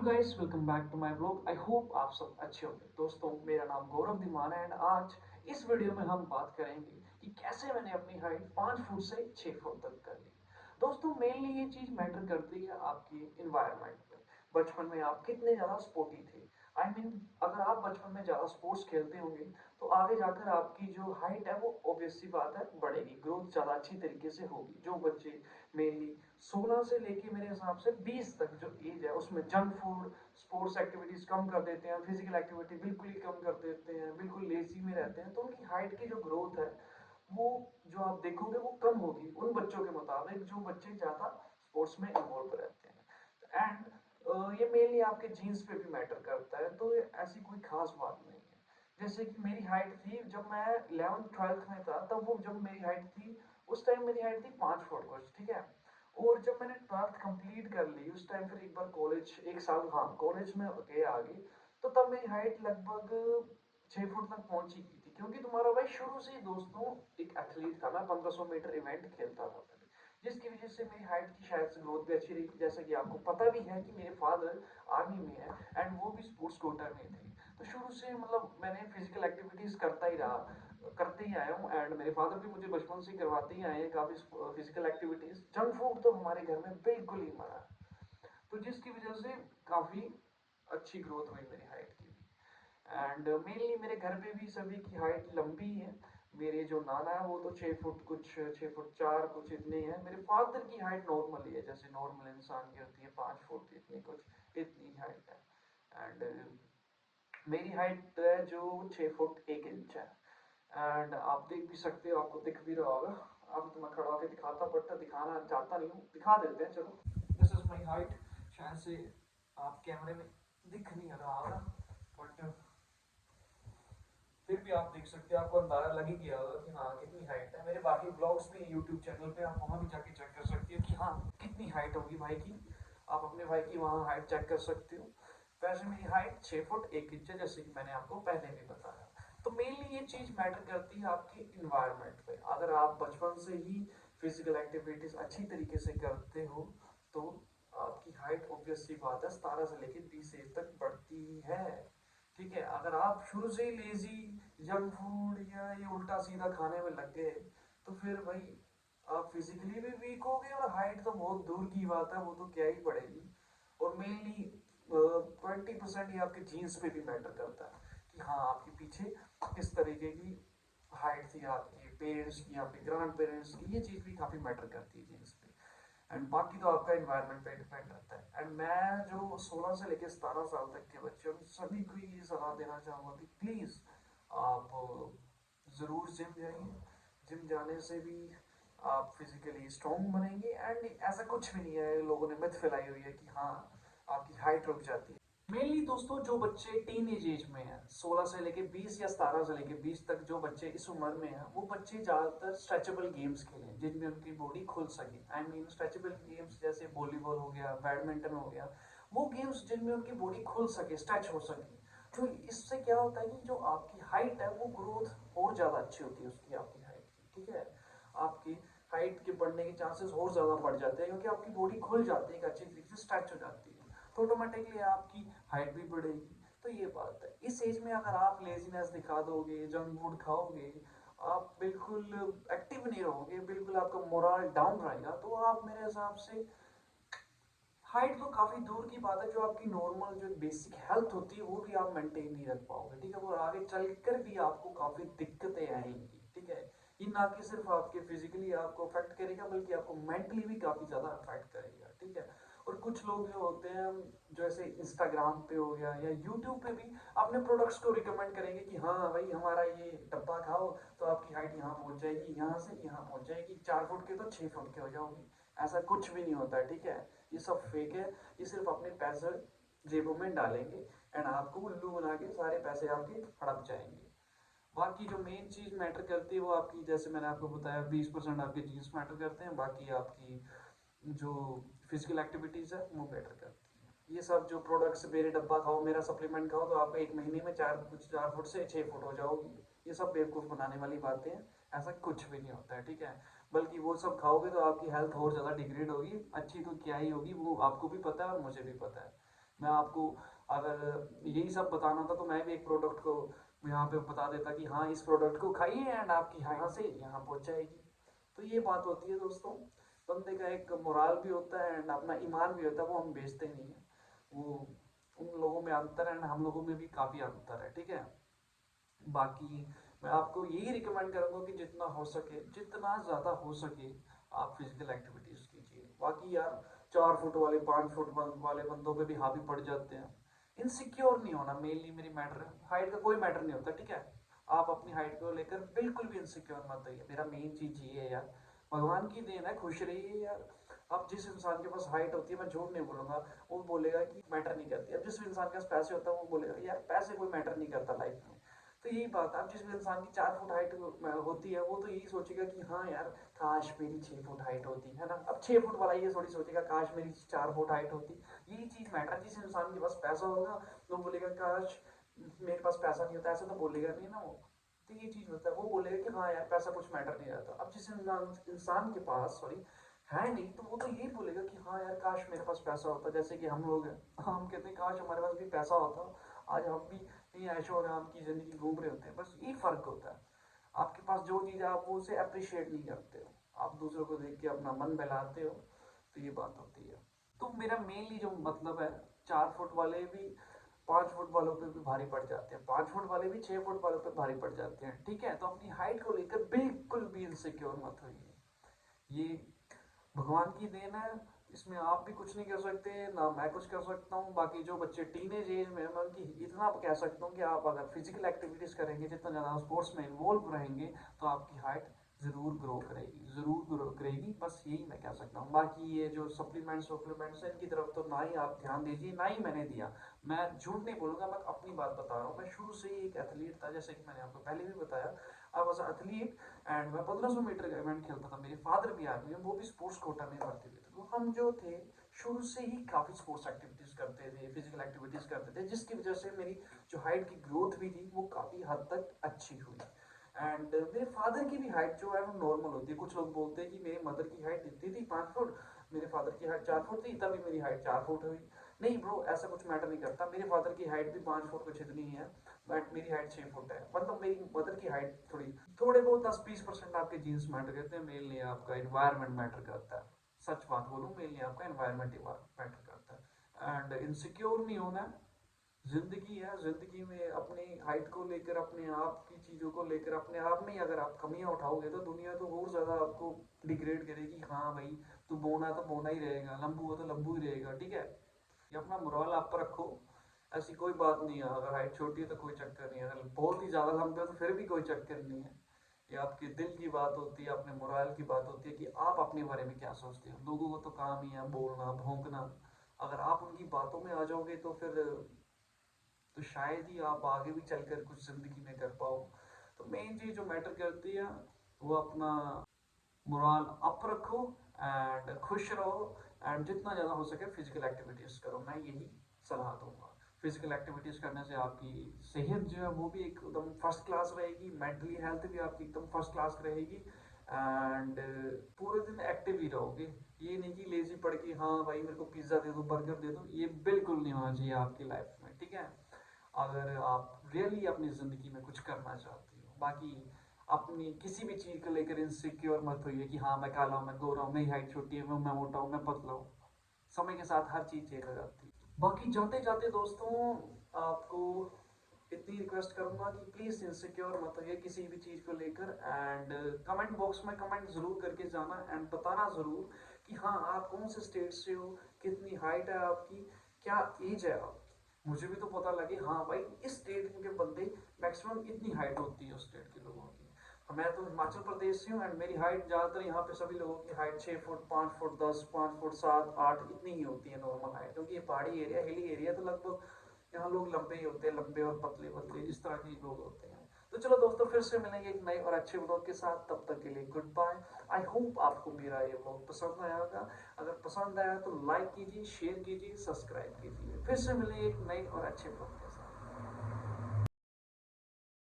Guys, welcome back to my vlog. I hope आप सब अच्छे होंगे। दोस्तों, मेरा नाम गौरव धीमान है एंड आज इस वीडियो में हम बात करेंगे कि कैसे मैंने अपनी हाइट 5 फुट से 6 फुट तक कर ली। दोस्तों, मेनली ये चीज मैटर करती है आपकी इन्वायरमेंट पे। बचपन में आप कितने ज्यादा स्पोर्टी थे। अगर आप बचपन में ज्यादा स्पोर्ट्स खेलते होंगे तो आगे जाकर आपकी जो हाइट है वो ऑब्वियस सी बात है बढ़ेगी, ग्रोथ ज्यादा अच्छी तरीके से होगी। जो बच्चे मेनली 16 से लेके मेरे हिसाब से 20 तक जो एज है उसमें जंक फूड, स्पोर्ट्स एक्टिविटीज कम कर देते हैं, फिजिकल एक्टिविटी बिल्कुल ही कम कर देते हैं, बिल्कुल लेजी में रहते हैं, तो उनकी हाइट की जो ग्रोथ है वो जो आप देखोगे वो कम होगी उन बच्चों के मुताबिक जो बच्चे ज्यादा स्पोर्ट्स में इन्वॉल्व रहते हैं। एंड ये मेनली आपके जीन्स पे भी मैटर करता है, तो ये ऐसी कोई खास बात नहीं है। जैसे कि मेरी हाइट थी जब मैं 11th 12th में था, तब वो जब मेरी हाइट थी उस टाइम मेरी हाइट थी 5 फुट कुछ, ठीक है। और जब मैंने 12th कंप्लीट कर ली उस टाइम फिर एक बार कॉलेज, एक साल हाँ कॉलेज में गए आगे, तो तब मेरी हाइट लगभग 6 फुट तक पहुंची की थी। क्योंकि तुम्हारा भाई शुरू से ही दोस्तों एक एथलीट था, मैं 1500 मीटर इवेंट खेलता था पहले, जिसकी वजह से मेरी हाइट की शायद से ग्रोथ भी अच्छी रही। जैसा कि आपको पता भी है कि मेरे फादर आर्मी में है एंड वो भी स्पोर्ट्स कोटा में थे, तो शुरू से मतलब मैंने फिजिकल एक्टिविटीज करता ही रहा, करते ही आया हूँ। एंड मेरे फादर भी मुझे बचपन से करवाते ही आए हैं काफी फिजिकल एक्टिविटीज। जंक फूड तो हमारे घर में बिल्कुल ही मना है, तो जिसकी वजह से काफी अच्छी ग्रोथ हुई मेरी हाइट की भी। एंड मेनली मेरे घर पे भी सभी की हाइट लंबी है। मेरे जो नाना है वो तो 6 फुट कुछ, 6 फुट 4 कुछ इतने हैं। मेरे फादर की हाइट नॉर्मल ही है, जैसे नॉर्मल इंसान की होती है, 5 फुट इतनी कुछ, इतनी हाइट है। एंड मेरी हाइट है जो 6 फुट 1 इंच है। एंड आप देख भी सकते हो, आपको दिख भी रहा होगा। अब तो मैं खड़ा होकर दिखाता, बट दिखाना चाहता नहीं हूँ, दिखा देते हैं चलो। This is my height. शायद से आप कैमरे में दिख नहीं रहा होगा, बट फिर भी आप देख सकते हो, आपको अंदाजा लग ही गया होगा कि हाँ कितनी हाइट है। मेरे बाकी ब्लॉग्स भी यूट्यूब चैनल पे, आप वहाँ भी जाके चेक कर सकते हो कि हाँ कितनी हाइट होगी भाई की। आप अपने भाई की वहाँ हाइट चेक कर सकते हो। वैसे मेरी हाइट 6 फुट 1 इंच है, जैसे कि मैंने आपको पहले भी बताया। तो मेनली ये चीज मैटर करती है आपके इन्वायरमेंट पे। अगर आप बचपन से ही फिजिकल एक्टिविटीज अच्छी तरीके से करते हो तो आपकी हाइट ऑब्वियस सी बात है 17 से लेकर 20 एज तक बढ़ती ही है। ठीक है, अगर आप शुरू से ही लेजी, जंक फूड या ये उल्टा सीधा खाने में लग गए तो फिर भाई आप फिजिकली भी वीक हो गए और हाइट तो बहुत दूर की बात है, वो तो क्या ही बढ़ेगी। और मेनली 20% ही आपके जीन्स पे भी मैटर करता है कि हाँ आपके पीछे किस तरीके की हाइट थी, आपके पेरेंट्स की, आपके ग्रैंड पेरेंट्स की, ये चीज भी काफी मैटर करती है जीन्स पे। एंड बाकी तो आपका इन्वायरमेंट पे डिपेंड रहता है। एंड मैं जो 16 से लेकर 17 साल तक के बच्चे उन सभी को ये सलाह देना चाहूंगा कि प्लीज आप जरूर जिम जाइए। जिम जाने से भी आप फिजिकली स्ट्रॉन्ग बनेंगे। एंड ऐसा कुछ भी नहीं है, लोगों ने मिथ फैलाई हुई है कि हाँ आपकी हाइट रुक जाती है। मेनली दोस्तों जो बच्चे टीन एज में हैं, 16 से लेके 20 या 17 से लेके 20 तक जो बच्चे इस उम्र में हैं, वो बच्चे ज्यादातर स्ट्रेचेबल गेम्स खेलें जिनमें उनकी बॉडी खुल सके। स्ट्रेचेबल गेम्स जैसे वॉलीबॉल हो गया, बैडमिंटन हो गया, वो गेम्स जिनमें उनकी बॉडी खुल सके, स्ट्रेच हो सके। तो इससे क्या होता है कि जो आपकी हाइट है वो ग्रोथ और ज्यादा अच्छी होती है उसकी, आपकी हाइट की, ठीक है। आपकी हाइट के बढ़ने के चांसेस और ज्यादा बढ़ जाते हैं क्योंकि आपकी बॉडी खुल जाती है, एक अच्छी तरीके से स्ट्रेच हो जाती है, तो ऑटोमेटिकली आपकी हाइट भी बढ़ेगी। तो ये बात है, इस एज में अगर आप लेजीनेस दिखा दोगे, जंक फूड खाओगे, आप बिल्कुल एक्टिव नहीं रहोगे, बिल्कुल आपका मोरल डाउन रहेगा, तो आप मेरे हिसाब से हाइट तो काफी दूर की बात है, जो आपकी नॉर्मल जो बेसिक हेल्थ होती है वो भी आप मेंटेन नहीं रख पाओगे, ठीक है। वो आगे चलकर भी आपको काफी दिक्कतें आएंगी, ठीक है। ये ना कि सिर्फ आपके फिजिकली आपको अफेक्ट करेगा बल्कि आपको मेंटली भी काफी ज्यादा अफेक्ट करेगा, ठीक है। और कुछ लोग जो होते हैं, जैसे इंस्टाग्राम पे हो गया या यूट्यूब पे भी अपने प्रोडक्ट्स को रिकमेंड करेंगे कि हाँ भाई हमारा ये डब्बा खाओ तो आपकी हाइट यहाँ पहुंच जाएगी, यहाँ से यहाँ पहुंच जाएगी, 4 फुट के तो 6 फुट के हो जाओगी। ऐसा कुछ भी नहीं होता है, ठीक है। ये सब फेक है। ये सिर्फ अपने पैसे जेबों में डालेंगे एंड आपको उल्लू बना के सारे पैसे आपके हड़प जाएंगे। बाकी जो मेन चीज मैटर करती है वो आपकी, जैसे मैंने आपको बताया, 20% आपके जीन्स मैटर करते हैं, बाकी आपकी जो फिजिकल एक्टिविटीज है वो मैटर करती है। ये सब जो प्रोडक्ट्स, मेरे डब्बा खाओ, मेरा सप्लीमेंट खाओ तो आप एक महीने में 4 फुट से 6 फुट हो जाओगी, ये सब बेवकूफ बनाने वाली बातें हैं। ऐसा कुछ भी नहीं होता है, ठीक है। बल्कि वो सब खाओगे तो आपकी हेल्थ और ज्यादा डिग्रेड होगी, अच्छी तो क्या ही होगी, वो आपको भी पता है और मुझे भी पता है। मैं आपको अगर यही सब बताना था तो मैं भी एक प्रोडक्ट को यहाँ पे बता देता कि हाँ इस प्रोडक्ट को खाइए एंड आपकी यहाँ से यहाँ पहुँच जाएगी। तो ये बात होती है दोस्तों, बंदे का एक मोराल भी होता है एंड अपना ईमान भी होता है, वो हम बेचते नहीं है। वो उन लोगों में अंतर है एंड हम लोगों में भी काफ़ी अंतर है, ठीक है। बाकी मैं आपको यही रिकमेंड करूंगा कि जितना हो सके, जितना ज़्यादा हो सके आप फिजिकल एक्टिविटीज़ कीजिए। बाकी यार 4 फुट वाले 5 फुट वाले बंदों पे भी हावी पड़ जाते हैं। इनसिक्योर नहीं होना मेनली मेरी मैटर है, हाइट का कोई मैटर नहीं होता, ठीक है। आप अपनी हाइट को लेकर बिल्कुल भी इनसिक्योर मत होइए, मेरा मेन चीज़ ये है यार। भगवान की देन है, खुश रहिए यार। अब जिस इंसान के पास हाइट होती है, मैं झूठ नहीं बोलूंगा, वो बोलेगा कि मैटर नहीं करती। अब जिस इंसान के पास पैसे होता है वो बोलेगा यार पैसे कोई मैटर नहीं करता लाइफ में। तो यही बात है, अब जिस इंसान की 4 फुट हाइट होती है वो तो यही सोचेगा कि हाँ यार काश मेरी 6 फुट हाइट होती है ना। अब 6 फुट वाला ये थोड़ी सोचेगा काश मेरी 4 फुट हाइट होती। यही चीज मैटर, जिस इंसान के पास पैसा होगा वो बोलेगा काश मेरे पास पैसा नहीं होता, ऐसा तो बोलेगा नहीं ना वो। तो ये चीज होता है, वो बोलेगा कि हाँ यार पैसा कुछ मैटर नहीं रहता। अब जिस इंसान के पास सॉरी है नहीं, तो वो तो यही बोलेगा कि हाँ यार काश मेरे पास पैसा होता। जैसे कि हम लोग हैं, हम कहते हैं काश हमारे पास भी पैसा होता, आज हम भी नहीं ऐशो आराम की जिंदगी घूम रहे होते हैं। बस यही फर्क होता है, आपके पास जो चीज़ है आप वो उसे अप्रिशिएट नहीं करते हो, आप दूसरों को देख के अपना मन बहलाते हो। तो ये बात होती है। तो मेरा मेनली जो मतलब है, 4 फुट वाले भी 5 फुट वालों पे भी भारी पड़ जाते हैं, 5 फुट वाले भी 6 फुट वालों पे भारी पड़ जाते हैं, ठीक है। तो अपनी हाइट को लेकर बिल्कुल भी इनसिक्योर मत होइए, ये भगवान की देन है, इसमें आप भी कुछ नहीं कर सकते ना मैं कुछ कर सकता हूँ। बाकी जो बच्चे टीनेज एज में, मैं उनकी इतना कह सकता हूँ कि आप अगर फिजिकल एक्टिविटीज करेंगे, जितना ज़्यादा स्पोर्ट्स में इन्वॉल्व रहेंगे, तो आपकी हाइट ज़रूर ग्रो करेगी, ज़रूर ग्रो करेगी। बस यही मैं कह सकता हूँ। बाकी ये जो सप्लीमेंट्स हैं इनकी तरफ तो ना ही आप ध्यान दीजिए, ना ही मैंने दिया। मैं झूठ नहीं बोलूँगा, मैं अपनी बात बता रहा हूँ। मैं शुरू से ही एक एथलीट था, जैसे कि मैंने आपको पहले भी बताया। आई वॉज एथलीट एंड मैं 1500 मीटर का इवेंट खेलता था। मेरे फादर भी आर्मी में, वो भी स्पोर्ट्स कोटा में भर्ती हुए थे। तो हम जो थे शुरू से ही काफ़ी स्पोर्ट्स एक्टिविटीज़ करते थे, फिजिकल एक्टिविटीज़ करते थे, जिसकी वजह से मेरी जो हाइट की ग्रोथ भी थी वो काफ़ी हद तक अच्छी हुई। एंड मेरे फादर की भी हाइट जो है वो नॉर्मल होती है। कुछ लोग बोलते हैं कि मेरी मदर की हाइट इतनी थी 5 फुट, मेरे फादर की हाइट 4 फुट थी, तभी मेरी हाइट 4 फुट हुई। नहीं ब्रो, ऐसा कुछ मैटर नहीं करता। मेरे फादर की हाइट भी 5 फुट कुछ इतनी ही है, बट मेरी हाइट 6 फुट है। मतलब मेरी मदर की हाइट थोड़े बहुत 10-20% आपके जीन्स मैटर करते हैं, मेनली आपका इन्वायरमेंट मैटर करता है। सच बात बोलूँ, मेनली आपका इन्वायरमेंट मैटर करता है। एंड इनसिक्योर नहीं होना है, जिंदगी है, जिंदगी में अपनी हाइट को लेकर, अपने आप की चीज़ों को लेकर, अपने आप में अगर आप कमियां उठाओगे तो दुनिया तो और ज़्यादा आपको डिग्रेड करेगी। हाँ भाई, तू बोना तो बोना ही रहेगा, लंबू हो तो लंबू ही रहेगा, ठीक है। ये अपना मोरल आप पर रखो, ऐसी कोई बात नहीं है। अगर हाइट छोटी है तो कोई चक्कर नहीं है, अगर बहुत ही ज़्यादा लंबे हो तो फिर भी कोई चक्कर नहीं है। ये आपके दिल की बात होती है, अपने मोरल की बात होती है कि आप अपने बारे में क्या सोचते हो। लोगों को तो काम ही है बोलना भोंकना, अगर आप उनकी बातों में आ जाओगे तो फिर तो शायद ही आप आगे भी चलकर कुछ जिंदगी में कर पाओ। तो मेन चीज जो मैटर करती है वो अपना मोरल अप रखो एंड खुश रहो। एंड जितना ज़्यादा हो सके फिजिकल एक्टिविटीज़ करो, मैं यही सलाह दूंगा। फिजिकल एक्टिविटीज़ करने से आपकी सेहत जो है वो भी एकदम फर्स्ट क्लास रहेगी, मेंटली हेल्थ भी आपकी एकदम फर्स्ट क्लास रहेगी। एंड पूरे दिन एक्टिव ही रहोगे। ये नहीं कि लेजी पड़ के हाँ भाई मेरे को पिज्ज़ा दे दो बर्गर दे दो, ये बिल्कुल नहीं होना चाहिए आपकी लाइफ में, ठीक है। अगर आप रियली अपनी ज़िंदगी में कुछ करना चाहते हो। बाकी अपनी किसी भी चीज़ को लेकर इनसिक्योर मत होइए कि हाँ मैं काला हूँ, मैं गोरा हूँ, मेरी हाइट छोटी है, मैं मोटा हूँ, मैं पतला हूँ। समय के साथ हर चीज़ चेंज हो जाती है। बाकी जाते जाते दोस्तों आपको इतनी रिक्वेस्ट करूंगा कि प्लीज़ इनसिक्योर मत होइए किसी भी चीज़ को लेकर। एंड कमेंट बॉक्स में कमेंट ज़रूर करके जाना एंड बताना ज़रूर कि हाँ आप कौन से स्टेट से हो, कितनी हाइट है आपकी, क्या एज है आपकी। मुझे भी तो पता लगे हाँ भाई इस स्टेट के बंदे मैक्सिमम इतनी हाइट होती है उस स्टेट के लोगों की। मैं तो हिमाचल प्रदेश से हूँ एंड मेरी हाइट ज़्यादातर यहाँ पे सभी लोगों की हाइट 6 फुट 5 फुट 10 5 फुट 7 8 इतनी ही होती है नॉर्मल हाइट, क्योंकि ये पहाड़ी एरिया हिली एरिया, तो लगभग यहाँ लोग लंबे ही होते हैं, लंबे और पतले पतले इस तरह के लोग होते हैं। तो चलो दोस्तों फिर से मिलेंगे एक नए और अच्छे ब्लॉग के साथ, तब तक के लिए गुड बाय। आई होप आपको मेरा ये ब्लॉग पसंद आया होगा। अगर पसंद आया तो लाइक कीजिए, शेयर कीजिए, सब्सक्राइब कीजिए। फिर से मिलेंगे एक नए और अच्छे ब्लॉग।